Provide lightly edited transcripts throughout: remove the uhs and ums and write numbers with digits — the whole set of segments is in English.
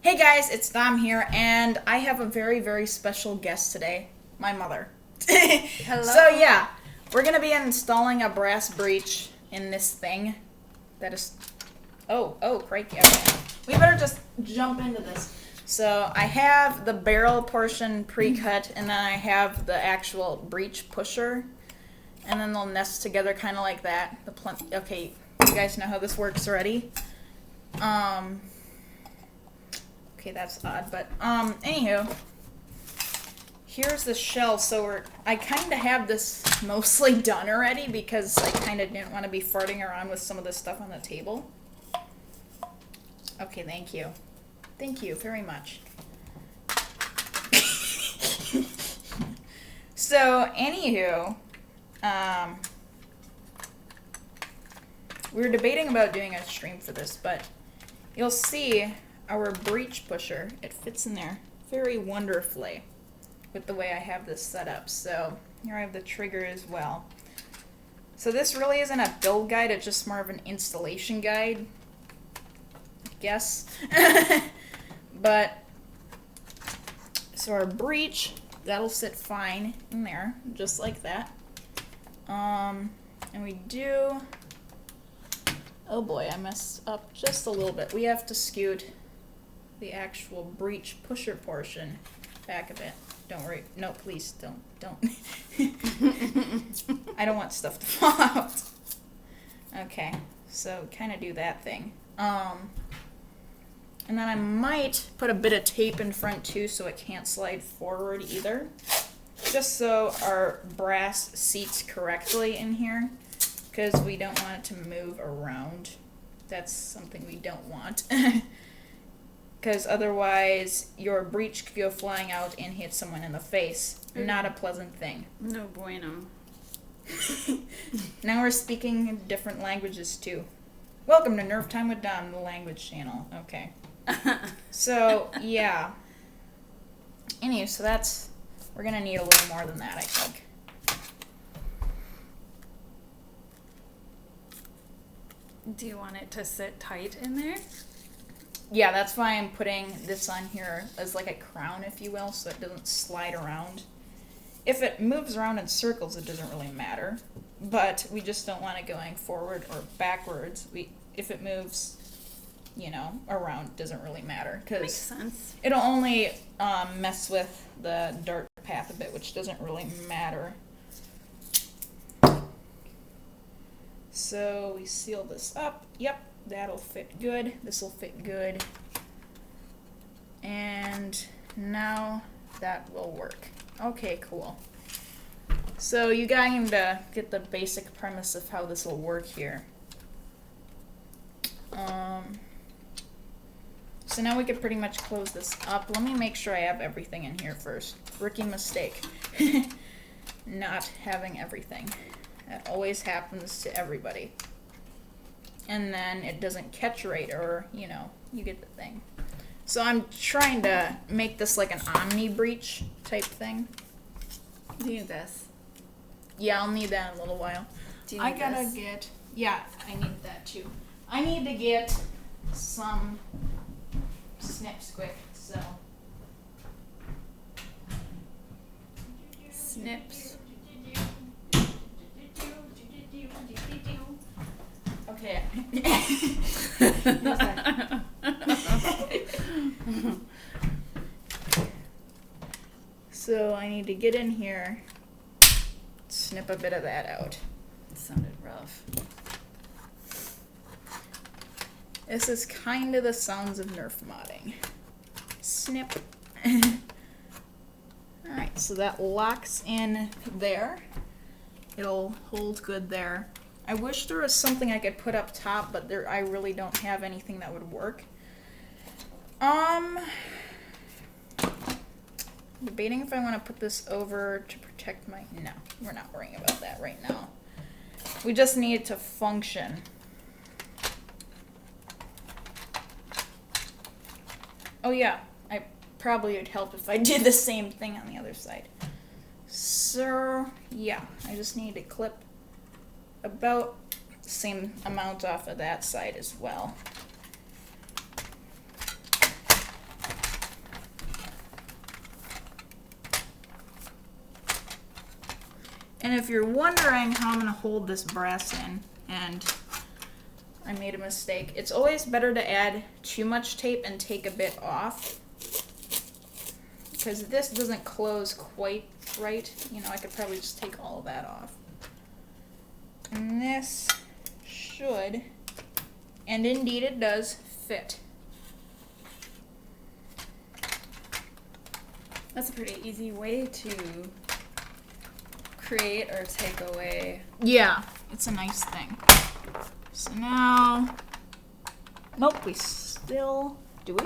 Hey guys, it's Dom here, and I have a very, very special guest today, my mother. Hello. So yeah, we're gonna be installing a brass breech in this thing. That is, oh, crikey! Okay. We better just jump into this. So I have the barrel portion pre-cut, and then I have the actual breech pusher, and then they'll nest together kind of like that. Okay, you guys know how this works already. Okay, that's odd, but anywho, here's the shell. So I kind of have this mostly done already because I kind of didn't want to be farting around with some of this stuff on the table. Okay, thank you very much. So anywho, we were debating about doing a stream for this, but you'll see our breech pusher, it fits in there very wonderfully with the way I have this set up. So here I have the trigger as well. So this really isn't a build guide, it's just more of an installation guide, I guess. But so our breech, that'll sit fine in there, just like that. And we do, oh boy, I messed up just a little bit. We have to scoot the actual breech pusher portion back a bit. Don't worry. No, please don't. I don't want stuff to fall out. Okay, so kind of do that thing. And then I might put a bit of tape in front too so it can't slide forward either. Just so our brass seats correctly in here, because we don't want it to move around. That's something we don't want. Because otherwise your breech could go flying out and hit someone in the face. Not a pleasant thing. No bueno. Now we're speaking different languages too. Welcome to Nerf Time with Dom, the language channel. Okay. So, yeah. Anyway, so that's, we're going to need a little more than that, I think. Do you want it to sit tight in there? Yeah, that's why I'm putting this on here as like a crown, if you will, so it doesn't slide around. If it moves around in circles, it doesn't really matter. But we just don't want it going forward or backwards. If it moves, around, it doesn't really matter. Makes sense. It'll only mess with the dart path a bit, which doesn't really matter. So we seal this up. Yep. That'll fit good. This will fit good. And now that will work. Okay, cool. So you got him to get the basic premise of how this will work here. So now we could pretty much close this up. Let me make sure I have everything in here first. Rookie mistake. Not having everything. That always happens to everybody. And then it doesn't catch right, or, you get the thing. So I'm trying to make this like an omni breech type thing. Do you need this? Yeah, I'll need that in a little while. Do you need this? Yeah, I need that too. I need to get some snips quick, so. Snips. Okay. So I need to get in here, snip a bit of that out. It sounded rough. This is kind of the sounds of Nerf modding. Snip. Alright, so that locks in there. It'll hold good there. I wish there was something I could put up top, but I really don't have anything that would work. Debating if I want to put this over to protect my... No, we're not worrying about that right now. We just need it to function. Oh yeah, probably would help if I did the same thing on the other side. So, yeah, I just need to clip about the same amount off of that side as well. And if you're wondering how I'm going to hold this brass in, and I made a mistake, it's always better to add too much tape and take a bit off. Because this doesn't close quite right. You know, I could probably just take all of that off. And this should, and indeed it does, fit. That's a pretty easy way to create or take away. Yeah, it's a nice thing. So now, nope, we still, do we?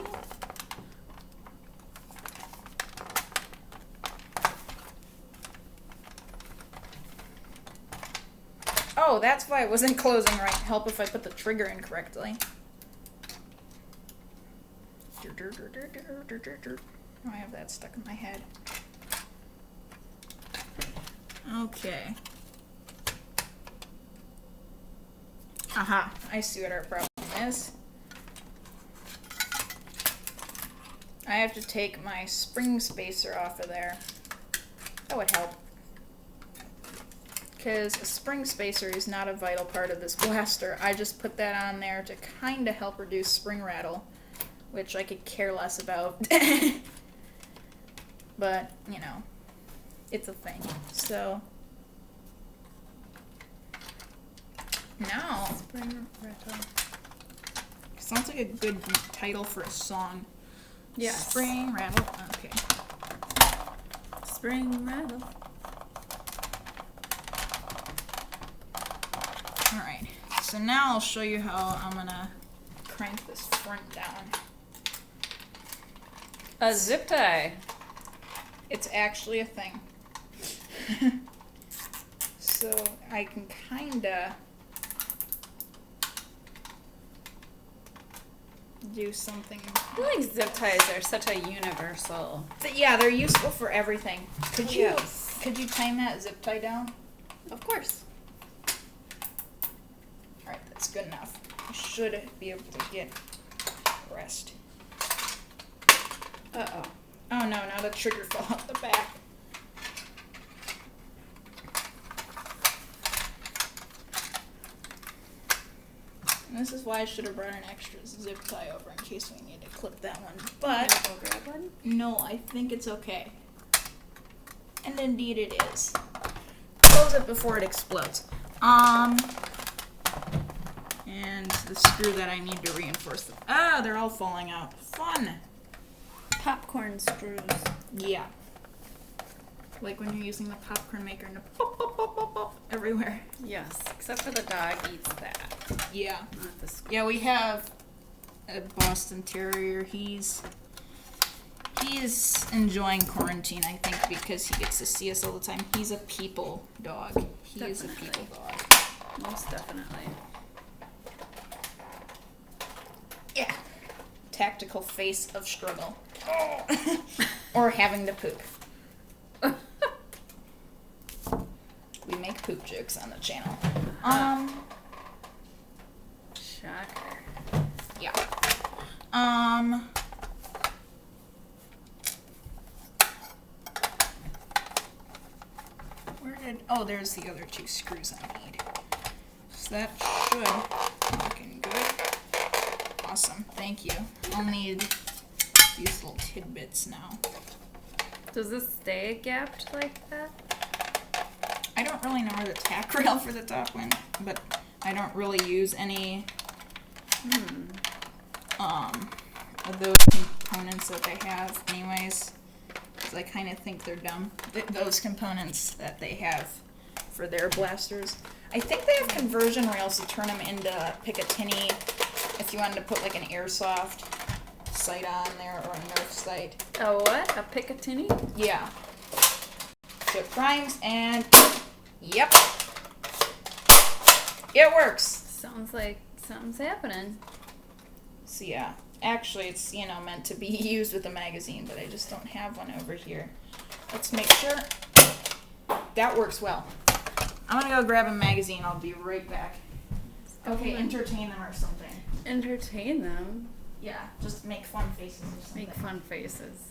Oh, that's why it wasn't closing right. Help if I put the trigger in correctly. Oh, I have that stuck in my head. Okay. Aha, I see what our problem is. I have to take my spring spacer off of there. That would help. Because a spring spacer is not a vital part of this blaster. I just put that on there to kind of help reduce spring rattle, which I could care less about. But, you know, it's a thing. So, now, Spring rattle. sounds like a good title for a song. Yes. Spring rattle. Okay. Spring rattle. Alright, so now I'll show you how I'm gonna crank this front down. A zip tie. It's actually a thing. So I can kinda do something. I feel like zip ties are such a universal. But yeah, they're useful for everything. Could you Yes. time that zip tie down? Of course. Alright, that's good enough. I should be able to get rest. Uh-oh. Oh no, now the trigger fell off the back. And this is why I should have brought an extra zip tie over in case we need to clip that one. But Go grab one. no, I think it's okay. And indeed it is. Close it before it explodes. And the screw that I need to reinforce them. Ah, they're all falling out. Fun! Popcorn screws. Yeah. Like when you're using the popcorn maker and pop, pop, pop, pop, pop everywhere. Yes, except for the dog eats that. Yeah. Not the screw. Yeah, we have a Boston Terrier. He's enjoying quarantine, I think, because he gets to see us all the time. He's a people dog. He is a people dog. Most definitely. Yeah. Tactical face of struggle. Or having to poop. We make poop jokes on the channel. Shocker. Yeah. Where did, oh, there's the other two screws I need. So that should be looking good. Awesome, thank you. I'll need these little tidbits now. Does this stay gapped like that? I don't really know where the tack rail for the top went, but I don't really use any of those components that they have anyways, because I kind of think they're dumb. Those components that they have for their blasters. I think they have conversion rails to turn them into Picatinny if you wanted to put like an airsoft sight on there or a Nerf sight. A what? A Picatinny? Yeah. So it primes and yep. It works. Sounds like something's happening. So yeah, actually it's, you know, meant to be used with a magazine, but I just don't have one over here. Let's make sure that works well. I'm gonna go grab a magazine. I'll be right back. Okay, entertain them or something. Entertain them. Yeah, just make fun faces or something. Make fun faces.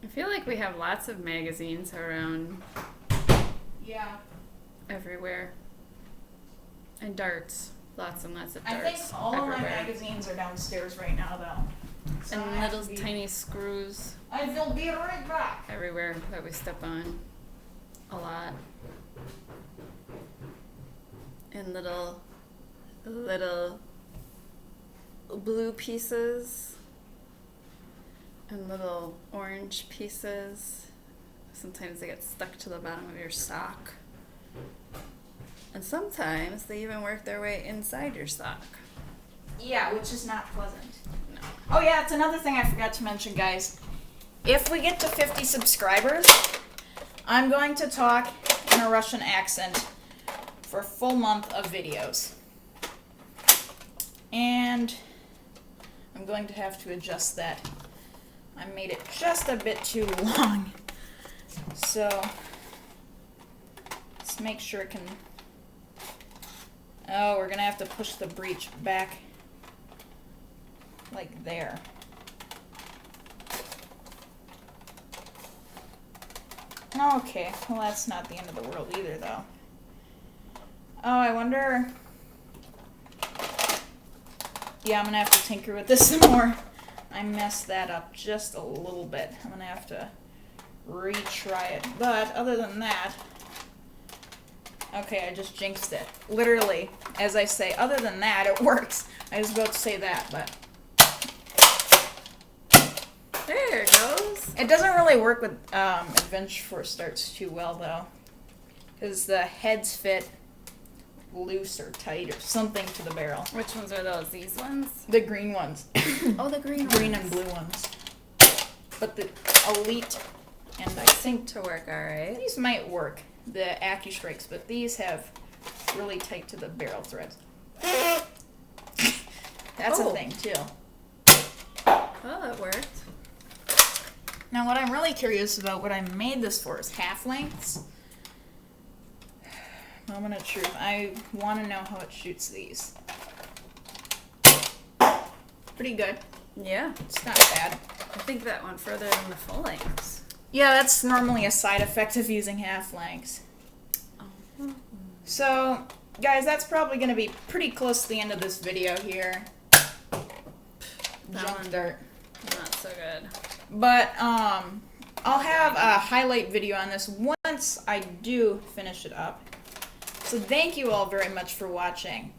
I feel like we have lots of magazines around Yeah. everywhere. And darts. Lots and lots of I darts. think all everywhere. of my magazines are downstairs right now, though. So I And have little to be- tiny screws I will be right back. everywhere that we step on. A lot. And little blue pieces. And little orange pieces. Sometimes they get stuck to the bottom of your sock. And sometimes they even work their way inside your sock. Yeah, which is not pleasant. No. Oh yeah, it's another thing I forgot to mention, guys. If we get to 50 subscribers, I'm going to talk in a Russian accent for a full month of videos. And I'm going to have to adjust that. I made it just a bit too long. So, let's make sure it can... Oh, we're going to have to push the breech back like there. Okay, well that's not the end of the world either, though. Oh, I wonder... Yeah, I'm gonna have to tinker with this some more. I messed that up just a little bit. I'm gonna have to retry it. But other than that... Okay, I just jinxed it. Literally, as I say, other than that, it works. I was about to say that, but... There it goes. It doesn't really work with Adventure Force starts too well, though. Because the heads fit loose or tight or something to the barrel. Which ones are those? These ones? The green ones. Oh, the green Green ones. and blue ones. But the Elite, and I think To work alright. these might work, the AccuStrikes, but these have really tight to the barrel threads. That's a Oh. thing, too. Oh, that worked. Now, what I'm really curious about, what I made this for, is half lengths. Moment of truth. I want to know how it shoots these. Pretty good. Yeah. It's not bad. I think that went further than the full lengths. Yeah, that's normally a side effect of using half lengths. Oh. So, guys, that's probably going to be pretty close to the end of this video here. That Jump one. dart. Not so good. But, I'll have a highlight video on this once I do finish it up. So thank you all very much for watching.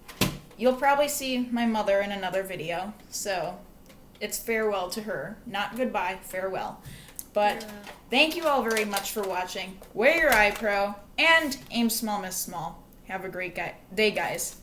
You'll probably see my mother in another video, so it's farewell to her. Not goodbye, farewell. But thank you all very much for watching. Wear your eye pro, and aim small, miss small. Have a great day, guys.